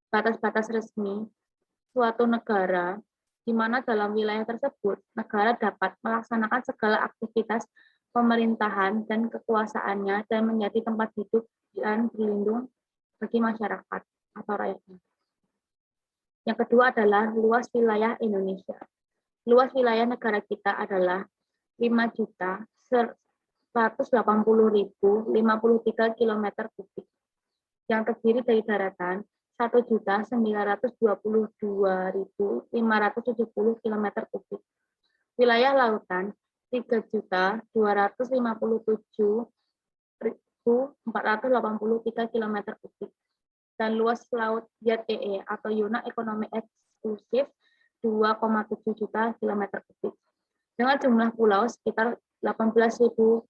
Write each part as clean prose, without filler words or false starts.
batas-batas resmi suatu negara, di mana dalam wilayah tersebut negara dapat melaksanakan segala aktivitas pemerintahan dan kekuasaannya dan menjadi tempat hidup dan berlindung bagi masyarakat atau rakyatnya. Yang kedua adalah luas wilayah Indonesia. Luas wilayah negara kita adalah 5.180.053 km kubik, yang terdiri dari daratan 1.922.570 km kubik, wilayah lautan 3.257.483 km kubik, dan luas laut YEE atau Zona Ekonomi Eksklusif 2,7 juta km kubik. Dengan jumlah pulau sekitar 18.108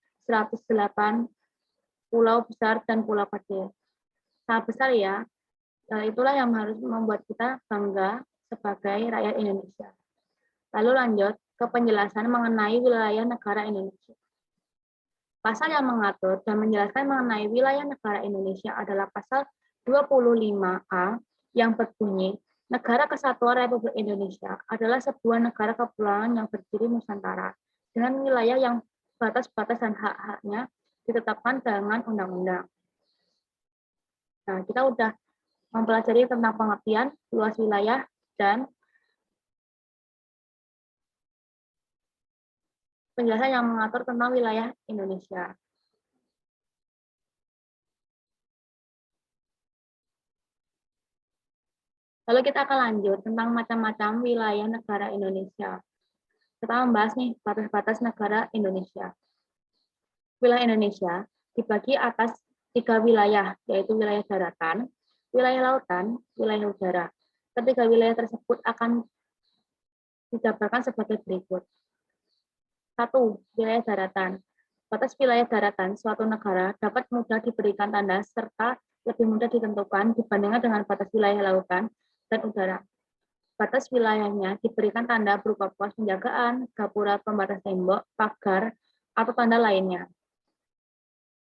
pulau besar dan pulau kecil. Sangat besar ya. Itulah yang harus membuat kita bangga sebagai rakyat Indonesia. Lalu lanjut ke penjelasan mengenai wilayah negara Indonesia. Pasal yang mengatur dan menjelaskan mengenai wilayah negara Indonesia adalah pasal 25A yang berbunyi, Negara Kesatuan Republik Indonesia adalah sebuah negara kepulauan yang berdiri Nusantara dengan wilayah yang batas-batas dan hak-haknya ditetapkan dengan undang-undang. Nah, kita sudah mempelajari tentang pengertian luas wilayah dan penjelasan yang mengatur tentang wilayah Indonesia. Lalu kita akan lanjut tentang macam-macam wilayah negara Indonesia. Kita membahas nih batas-batas negara Indonesia. Wilayah Indonesia dibagi atas 3 wilayah, yaitu wilayah daratan, wilayah lautan, wilayah udara. Ketiga wilayah tersebut akan dijabarkan sebagai berikut. 1. Wilayah daratan. Batas wilayah daratan suatu negara dapat mudah diberikan tanda serta lebih mudah ditentukan dibandingkan dengan batas wilayah lautan dan udara. Batas wilayahnya diberikan tanda berupa pos penjagaan, gapura pembatas tembok, pagar, atau tanda lainnya.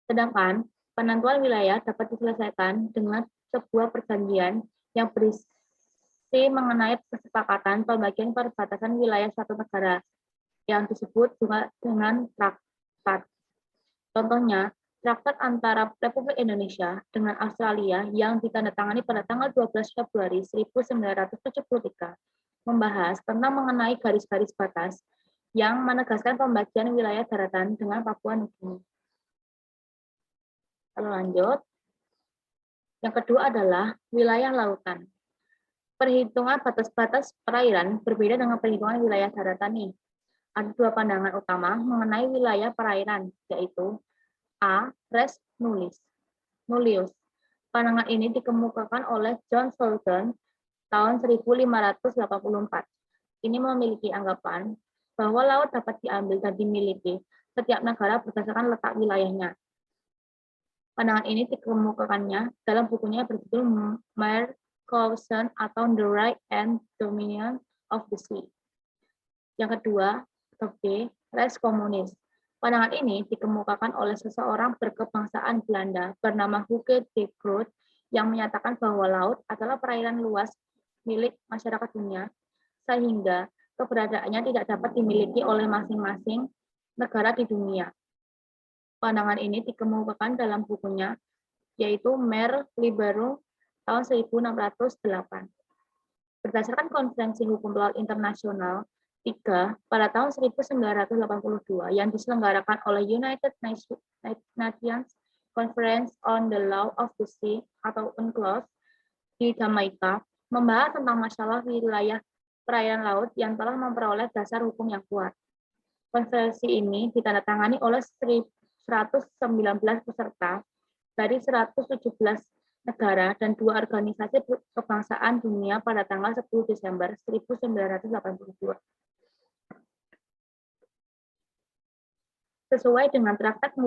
Sedangkan penentuan wilayah dapat diselesaikan dengan sebuah perjanjian yang berisi mengenai kesepakatan pembagian perbatasan wilayah suatu negara yang disebut juga dengan traktat. Contohnya, traktat antara Republik Indonesia dengan Australia yang ditandatangani pada tanggal 12 Februari 1973 membahas tentang mengenai garis-garis batas yang menegaskan pembagian wilayah daratan dengan Papua Nugini. Lalu lanjut. Yang kedua adalah wilayah lautan. Perhitungan batas-batas perairan berbeda dengan perhitungan wilayah daratan nih. Ada 2 pandangan utama mengenai wilayah perairan, yaitu A. Res Nullius. Pandangan ini dikemukakan oleh John Sullivan tahun 1584. Ini memiliki anggapan bahwa laut dapat diambil dan dimiliki setiap negara berdasarkan letak wilayahnya. Pandangan ini dikemukakannya dalam bukunya berjudul Mercouson atau The Right and Dominion of the Sea. Yang kedua, B. Res Communis. Pandangan ini dikemukakan oleh seseorang berkebangsaan Belanda bernama Hugo de Groot yang menyatakan bahwa laut adalah perairan luas milik masyarakat dunia, sehingga keberadaannya tidak dapat dimiliki oleh masing-masing negara di dunia. Pandangan ini dikemukakan dalam bukunya, yaitu Mer Liberum tahun 1608. Berdasarkan Konferensi Hukum Laut Internasional 3 pada tahun 1982 yang diselenggarakan oleh United Nations Conference on the Law of the Sea atau UNCLOS di Jamaika, membahas tentang masalah wilayah perairan laut yang telah memperoleh dasar hukum yang kuat. Konferensi ini ditandatangani oleh 119 peserta dari 117 negara dan 2 organisasi kebangsaan dunia pada tanggal 10 Desember 1982. Sesuai dengan traktat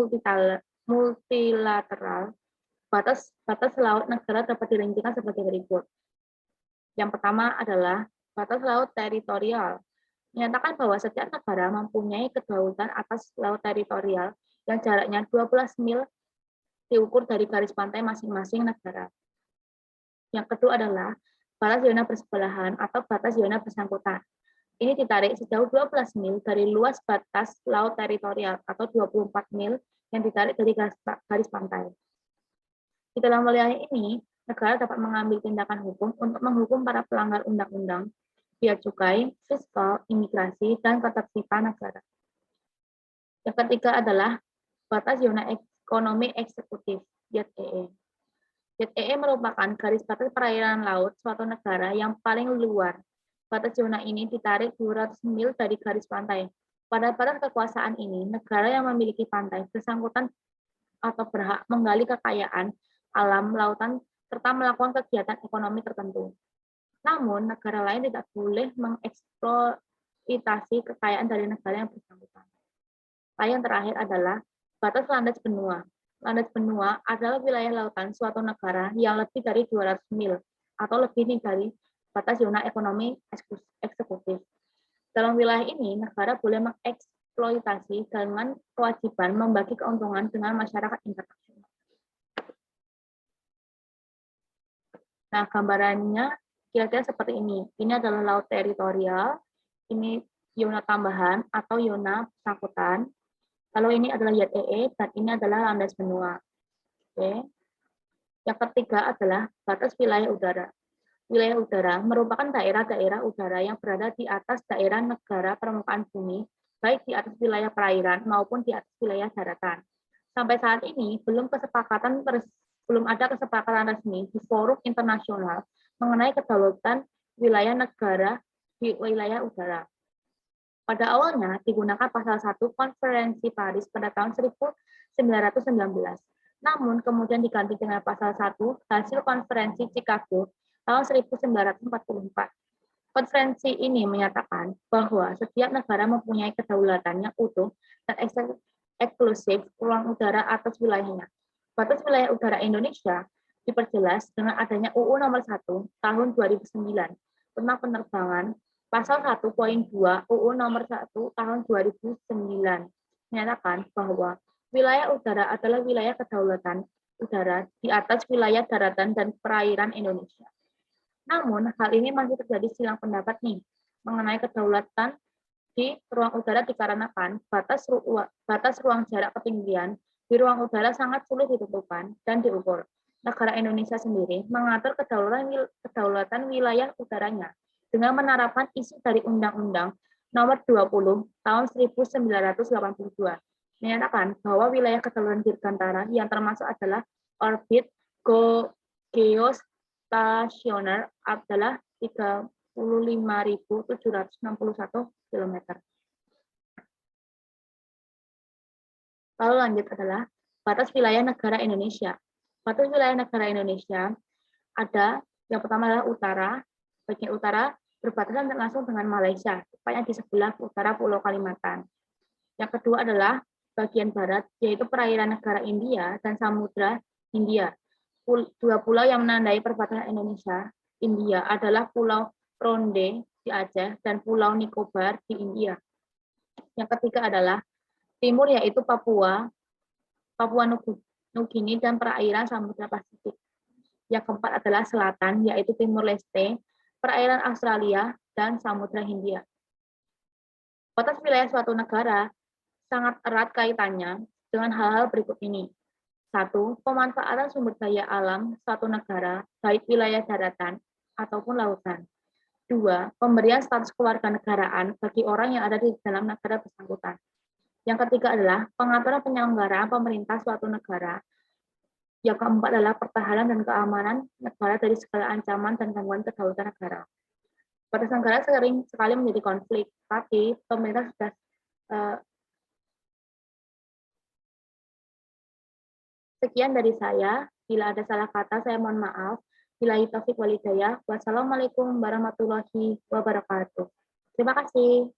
multilateral, batas laut negara dapat dirincikan sebagai berikut. Yang pertama adalah batas laut teritorial. Menyatakan bahwa setiap negara mempunyai kedaulatan atas laut teritorial yang jaraknya 12 mil diukur dari garis pantai masing-masing negara. Yang kedua adalah batas zona bersebelahan atau batas zona bersangkutan. Ini ditarik sejauh 12 mil dari luas batas laut teritorial atau 24 mil yang ditarik dari garis pantai. Di dalam wilayah ini, negara dapat mengambil tindakan hukum untuk menghukum para pelanggar undang-undang, bea cukai, fiskal, imigrasi, dan ketertiban negara. Yang ketiga adalah batas zona ekonomi eksekutif, ZEE. ZEE merupakan garis batas perairan laut suatu negara yang paling luar. Batas zona ini ditarik 200 mil dari garis pantai. Pada batas kekuasaan ini, negara yang memiliki pantai bersangkutan atau berhak menggali kekayaan alam lautan serta melakukan kegiatan ekonomi tertentu. Namun, negara lain tidak boleh mengeksploitasi kekayaan dari negara yang bersangkutan. Yang terakhir adalah batas landas benua. Landas benua adalah wilayah lautan suatu negara yang lebih dari 200 mil atau lebih dari batas zona ekonomi eksekutif. Dalam wilayah ini, negara boleh mengeksploitasi dengan kewajiban membagi keuntungan dengan masyarakat internasional. Nah, gambarannya kira-kira seperti ini. Ini adalah laut teritorial, ini zona tambahan atau zona bersangkutan. Lalu ini adalah ZEE, dan ini adalah landas benua. Oke. Yang ketiga adalah batas wilayah udara. Wilayah udara merupakan daerah-daerah udara yang berada di atas daerah negara permukaan bumi, baik di atas wilayah perairan maupun di atas wilayah daratan. Sampai saat ini belum ada kesepakatan resmi di forum internasional mengenai kedaulatan wilayah negara di wilayah udara. Pada awalnya digunakan pasal 1 Konferensi Paris pada tahun 1919. Namun kemudian diganti dengan pasal 1 hasil Konferensi Chicago tahun 1944. Konferensi ini menyatakan bahwa setiap negara mempunyai kedaulatan yang utuh dan eksklusif ruang udara atas wilayahnya. Batas wilayah udara Indonesia diperjelas dengan adanya UU Nomor 1 Tahun 2009 tentang penerbangan. Pasal 1.2 UU Nomor 1 Tahun 2009 menyatakan bahwa wilayah udara adalah wilayah kedaulatan udara di atas wilayah daratan dan perairan Indonesia. Namun, hal ini masih terjadi silang pendapat mengenai kedaulatan di ruang udara dikarenakan batas ruang jarak ketinggian di ruang udara sangat sulit ditentukan dan diukur. Negara Indonesia sendiri mengatur kedaulatan wilayah udaranya dengan menerapkan isi dari Undang-Undang Nomor 20 Tahun 1982 menyatakan bahwa wilayah kedaulatan dirgantara yang termasuk adalah orbit geostasioner adalah 35.761 km. Lalu lanjut adalah batas wilayah negara Indonesia. Batas wilayah negara Indonesia ada yang pertama adalah utara. Bagian utara berbatasan langsung dengan Malaysia, tepatnya di sebelah utara Pulau Kalimantan. Yang kedua adalah bagian barat, yaitu perairan negara India dan Samudra Hindia. Dua pulau yang menandai perbatasan Indonesia, India adalah Pulau Ronde di Aceh dan Pulau Nicobar di India. Yang ketiga adalah timur, yaitu Papua Nugini dan perairan Samudra Pasifik. Yang keempat adalah selatan, yaitu Timur Leste, perairan Australia, dan Samudra Hindia. Batas wilayah suatu negara sangat erat kaitannya dengan hal-hal berikut ini. 1. Pemanfaatan sumber daya alam suatu negara, baik wilayah daratan ataupun lautan. 2. Pemberian status kewarganegaraan bagi orang yang ada di dalam negara bersangkutan. Yang ketiga adalah pengaturan penyelenggaraan pemerintah suatu negara. Yang keempat adalah pertahanan dan keamanan negara dari segala ancaman dan gangguan kedaulatan negara. Batas negara sering sekali menjadi konflik, tapi pemerintah sudah sekian dari saya. Bila ada salah kata, saya mohon maaf. Billahi taufiq wal hidayah. Wassalamualaikum warahmatullahi wabarakatuh. Terima kasih.